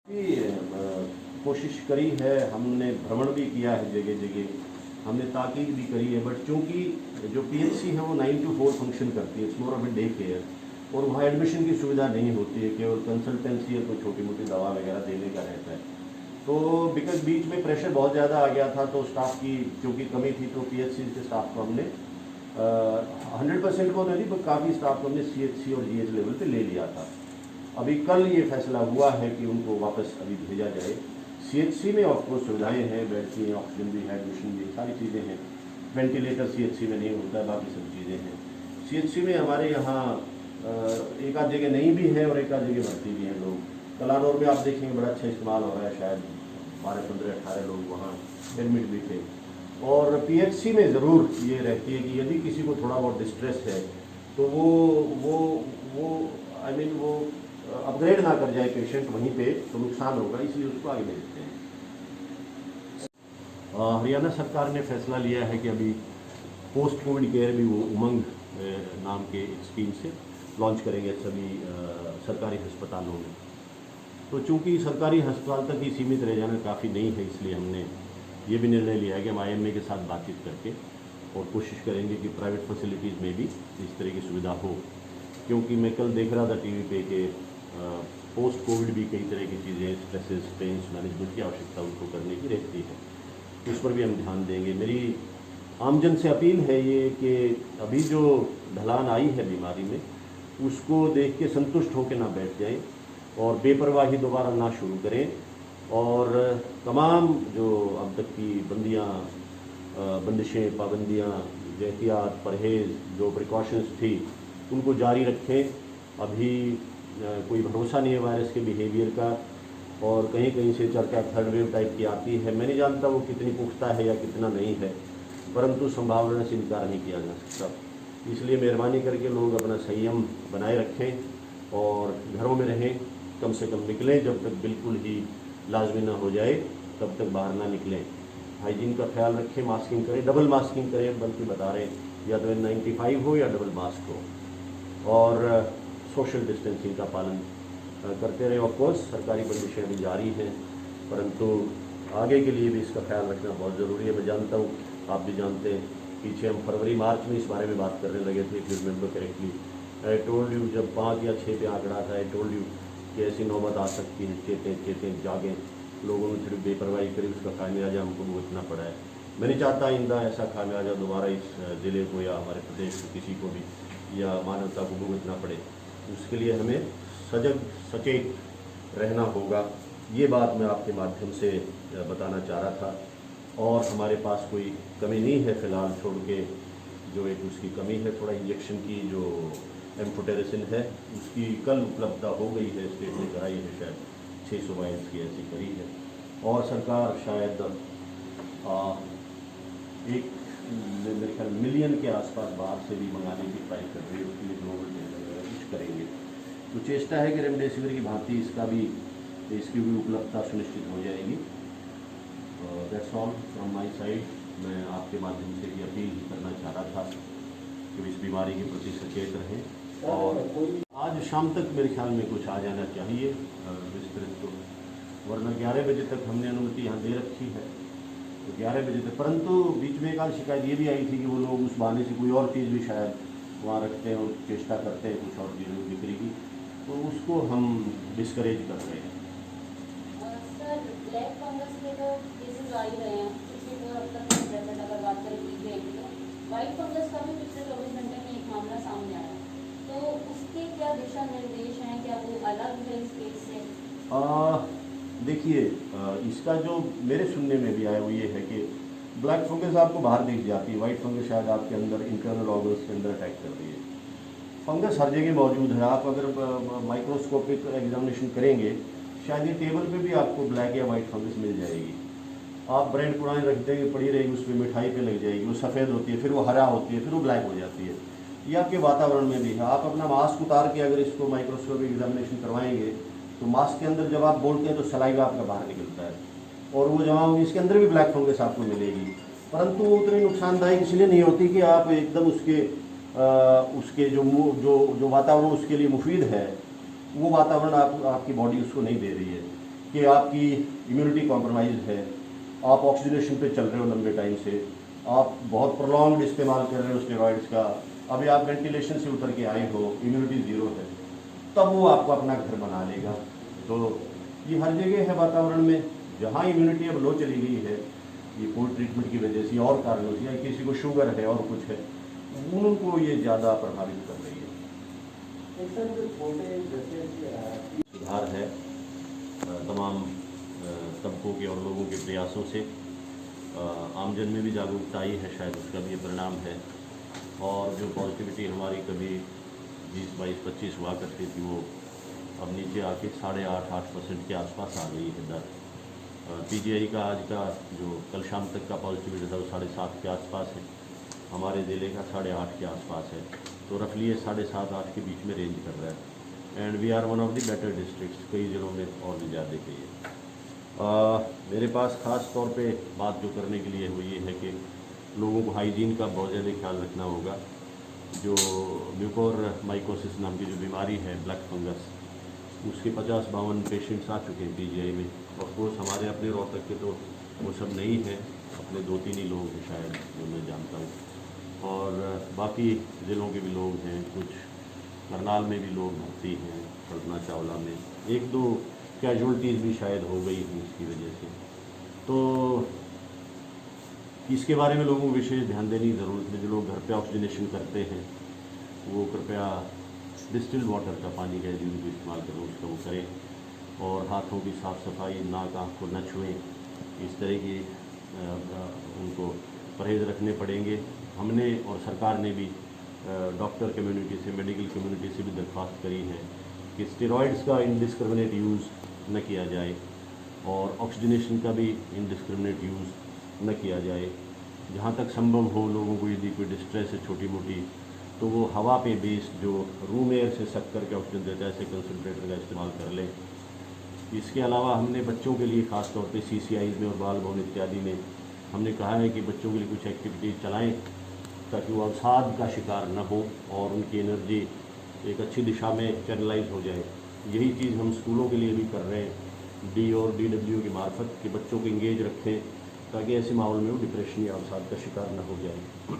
कोशिश करी है, हमने भ्रमण भी किया है जगह जगह, हमने ताकीद भी करी है, बट चूँकि जो पीएचसी है वो 9 to 4 फंक्शन करती है, it's more of a day care, और वहाँ एडमिशन की सुविधा नहीं होती है, केवल कंसल्टेंसी या कोई छोटी मोटी दवा वगैरह देने का रहता है। तो बिकॉज बीच में प्रेशर बहुत ज़्यादा आ गया था, तो स्टाफ की क्योंकि कमी थी, तो पीएचसी के स्टाफ को हमने 100% को नहीं, पर काफ़ी स्टाफ को हमने सीएचसी और जीएच लेवल पे ले लिया था। अभी कल ये फैसला हुआ है कि उनको वापस अभी भेजा जाए। सीएचसी में ऑफकोर्स सुविधाएँ हैं, बेड की, ऑक्सीजन भी है, एडमिशन भी, सारी चीज़ें हैं। वेंटिलेटर सीएचसी में नहीं होता है, बाकी सब चीज़ें हैं। सीएचसी में हमारे यहाँ एक आध जगह नहीं भी है और एक आध जगह भर्ती भी हैं लोग। कलानौर में आप देखेंगे बड़ा अच्छा इस्तेमाल हो रहा है, शायद 12, 15, 18 लोग वहाँ एडमिट भी थे। और पीएचसी में ज़रूर ये रहती है कि यदि किसी को थोड़ा बहुत डिस्ट्रेस है तो वो वो अपग्रेड ना कर जाए पेशेंट वहीं पे, तो नुकसान होगा, इसलिए उसको आगे भेजते हैं। हरियाणा सरकार ने फैसला लिया है कि अभी पोस्ट कोविड केयर भी वो उमंग नाम के एक स्कीम से लॉन्च करेंगे सभी सरकारी अस्पतालों में। तो चूंकि सरकारी अस्पताल तक ही सीमित रह जाना काफ़ी नहीं है, इसलिए हमने ये भी निर्णय लिया है कि हम IMA के साथ बातचीत करके और कोशिश करेंगे कि प्राइवेट फैसिलिटीज़ में भी इस तरह की सुविधा हो। क्योंकि मैं कल देख रहा था टीवी पे कि पोस्ट कोविड भी कई तरह की चीज़ें, स्ट्रेसेस, पेन्स मैनेजमेंट की आवश्यकता उनको करने की रहती है, उस पर भी हम ध्यान देंगे। मेरी आमजन से अपील है ये कि अभी जो ढलान आई है बीमारी में, उसको देख के संतुष्ट होकर ना बैठ जाएं और बेपरवाही दोबारा ना शुरू करें, और तमाम जो अब तक की बंदिशें, पाबंदियाँ, एहतियात, परहेज़, जो प्रिकॉशंस थी, उनको जारी रखें। अभी कोई भरोसा नहीं है वायरस के बिहेवियर का, और कहीं कहीं से चर्चा थर्ड वेव टाइप की आती है। मैं नहीं जानता वो कितनी पुख्ता है या कितना नहीं है, परंतु संभावना से इनकार नहीं किया जा सकता। इसलिए मेहरबानी करके लोग अपना संयम बनाए रखें और घरों में रहें, कम से कम निकलें, जब तक बिल्कुल ही लाजमी ना हो जाए तब तक बाहर ना निकलें। हाइजीन का ख्याल रखें, मास्किंग करें, डबल मास्किंग करें, बल्कि बता रहे हैं, या तो N95 हो या डबल मास्क हो, और सोशल डिस्टेंसिंग का पालन करते रहें। ऑफकोर्स सरकारी बंदिशें अभी जारी हैं, परंतु आगे के लिए भी इसका ख्याल रखना बहुत ज़रूरी है। मैं जानता हूँ, आप भी जानते हैं, पीछे हम फरवरी मार्च में इस बारे में बात करने लगे थे, if you remember correctly. I told you, जब 5 या 6 पे आंकड़ा था, आई टोल्ड यू कि ऐसी नौबत आ सकती है, चेतें जागें। लोगों ने सिर्फ बेपरवाही करी, उसका खामियाजा हमको भुगतना पड़ा है। मैं नहीं चाहता आइंदा ऐसा खामियाजा दोबारा इस ज़िले को या हमारे प्रदेश को किसी को भी या मानवता को भुगतना पड़े। उसके लिए हमें सजग सचेत रहना होगा। ये बात मैं आपके माध्यम से बताना चाह रहा था। और हमारे पास कोई कमी नहीं है फ़िलहाल, छोड़ के जो एक उसकी कमी है थोड़ा इंजेक्शन की, जो एम्फोटेरेसिन है, उसकी कल उपलब्धता हो गई है, स्टेट ने कराई है, शायद 600 वायल्स की ऐसी करी है। और सरकार शायद एक मेरे ख्याल मिलियन के आसपास बाहर से भी मंगाने की ट्राई कर रही है, उसके लिए ग्लोबल कुछ करेंगे। तो चेष्टा है कि रेमडेसिविर की भांति इसकी भी उपलब्धता सुनिश्चित हो जाएगी। That's all from my side. मैं आपके माध्यम से भी अपील करना चाह रहा था कि इस बीमारी के प्रति सचेत रहें, और आज शाम तक मेरे ख्याल में कुछ आ जाना चाहिए विस्तृत, तो वरना 11 बजे तक हमने अनुमति यहाँ दे रखी है, तो 11 बजे तक। परंतु बीच में एक आध शिकायत ये भी आई थी कि वो लोग उस बहाने से कोई और चीज़ भी शायद वहाँ रखते हैं और चेष्टा करते हैं कुछ और चीज़ों की बिक्री की, तो उसको हम डिस्करेज कर रहे हैं। सर, ब्लैक फंगस के तो केसेस आ ही रहे हैं, पिछले 2 हफ्ते में प्रेजेंट अगर बात करें की, वाइट फंगस का भी पिछले 24 घंटे में एक मामला सामने आया, तो उसके क्या दिशा निर्देश हैं, क्या वो अलग है इस केस से? देखिए, इसका जो मेरे सुनने में भी आया वो ये है कि ब्लैक फंगस आपको बाहर दिख जाती है, वाइट फंगस शायद आपके अंदर इंटरनल ऑर्गन्स के अंदर अटैक कर रही है। फंगस हर जगह मौजूद है, आप अगर माइक्रोस्कोपिक एग्जामिनेशन करेंगे, शायद ये टेबल पे भी आपको ब्लैक या वाइट फंगस मिल जाएगी। आप ब्रेड पुराने रख देंगे, पड़ी रहेगी, उस पर मिठाई पे लग जाएगी, वो सफ़ेद होती है, फिर वो हरा होती है, फिर वो ब्लैक हो जाती है। ये आपके वातावरण में भी है। आप अपना मास्क उतार के अगर इसको माइक्रोस्कोपिक एग्जामिनेशन करवाएंगे, तो मास्क के अंदर जब आप बोलते हैं तो सलाइवा आपका बाहर निकलता है, और वो जमा होगी, इसके अंदर भी ब्लैक फंगस आपको मिलेगी। परंतु वो उतनी नुकसानदायक इसलिए नहीं होती कि आप एकदम उसके जो वातावरण उसके लिए मुफीद है, वो वातावरण आपकी बॉडी उसको नहीं दे रही है। कि आपकी इम्यूनिटी कॉम्प्रोमाइज़ है, आप ऑक्सीजनेशन पे चल रहे हो लंबे टाइम से, आप बहुत प्रोलॉन्ग्ड इस्तेमाल कर रहे हो स्टेरॉइड्स का, अभी आप वेंटिलेशन से उतर के आए हो, इम्यूनिटी ज़ीरो है, तब वो आपको अपना घर बना लेगा। तो ये हर जगह है वातावरण में, जहाँ इम्यूनिटी अब लो चली गई है, ये कोल्ड ट्रीटमेंट की वजह से और कारणों से, या किसी को शुगर है और कुछ है, उनको ये ज़्यादा प्रभावित कर रही है। सर जो छोटे जैसे सुधार है तमाम तबकों के और लोगों के प्रयासों से, आमजन में भी जागरूकता आई है, शायद उसका भी ये परिणाम है। और जो पॉजिटिविटी हमारी कभी 20, 22, 25 हुआ करती थी, वो अब नीचे आके 8.5% के आसपास आ गई है दर। पीजीआई का आज का जो कल शाम तक का पॉजिटिविटी था वो 7.5 के आसपास है, हमारे ज़िले का 8.5 के आसपास है। तो रफली ये 7.5-8 के बीच में रेंज कर रहा है। And we are one of the better districts, कई ज़िलों में और भी ज़्यादा गई है। मेरे पास ख़ास तौर पे बात जो करने के लिए वो ये है कि लोगों को हाइजीन का बहुत ज़्यादा ख्याल रखना होगा। जो म्यूकोर माइकोसिस नाम की जो बीमारी है, ब्लैक फंगस, उसके 50-52 पेशेंट्स आ चुके हैं पीजीआई में। ऑफकोर्स हमारे अपने रोहतक के तो वो सब नहीं है, अपने 2-3 ही लोग हैं शायद जो मैं जानता हूँ, और बाकी ज़िलों के भी लोग हैं, कुछ करनाल में भी लोग भर्ती हैं, कल्पना चावला में 1-2 कैजुअल्टीज़ भी शायद हो गई हैं इसकी वजह से। तो इसके बारे में लोगों को विशेष ध्यान देने की ज़रूरत है। जो लोग घर पे ऑक्सीजनेशन करते हैं वो कृपया डिस्टिल्ड वाटर का पानी का यदि उनको इस्तेमाल करें उसका वो करें, और हाथों की साफ़ सफाई, नाक आँख को न छुएँ, इस तरह की उनको परहेज़ रखने पड़ेंगे। हमने और सरकार ने भी डॉक्टर कम्युनिटी से, मेडिकल कम्युनिटी से भी दरख्वास्त करी है कि स्टेरॉइड्स का इनडिस्क्रिमिनेट यूज़ न किया जाए और ऑक्सीजनेशन का भी इनडिस्क्रिमिनेट यूज़ न किया जाए। जहाँ तक संभव हो लोगों को यदि कोई डिस्ट्रेस है छोटी मोटी, तो वो हवा पे बेस्ड जो रूम एयर से सक करके ऑक्सीजन देता है, ऐसे कंसनट्रेटर का इस्तेमाल कर लें। इसके अलावा हमने बच्चों के लिए ख़ास तौर पे CCIs में और बाल भवन इत्यादि में हमने कहा है कि बच्चों के लिए कुछ एक्टिविटीज़ चलाएं ताकि वो अवसाद का शिकार न हो और उनकी एनर्जी एक अच्छी दिशा में चैनलाइज हो जाए। यही चीज़ हम स्कूलों के लिए भी कर रहे हैं, D और DW के मार्फत, कि बच्चों को इंगेज रखें ताकि ऐसे माहौल में वो डिप्रेशन या अवसाद का शिकार न हो जाए।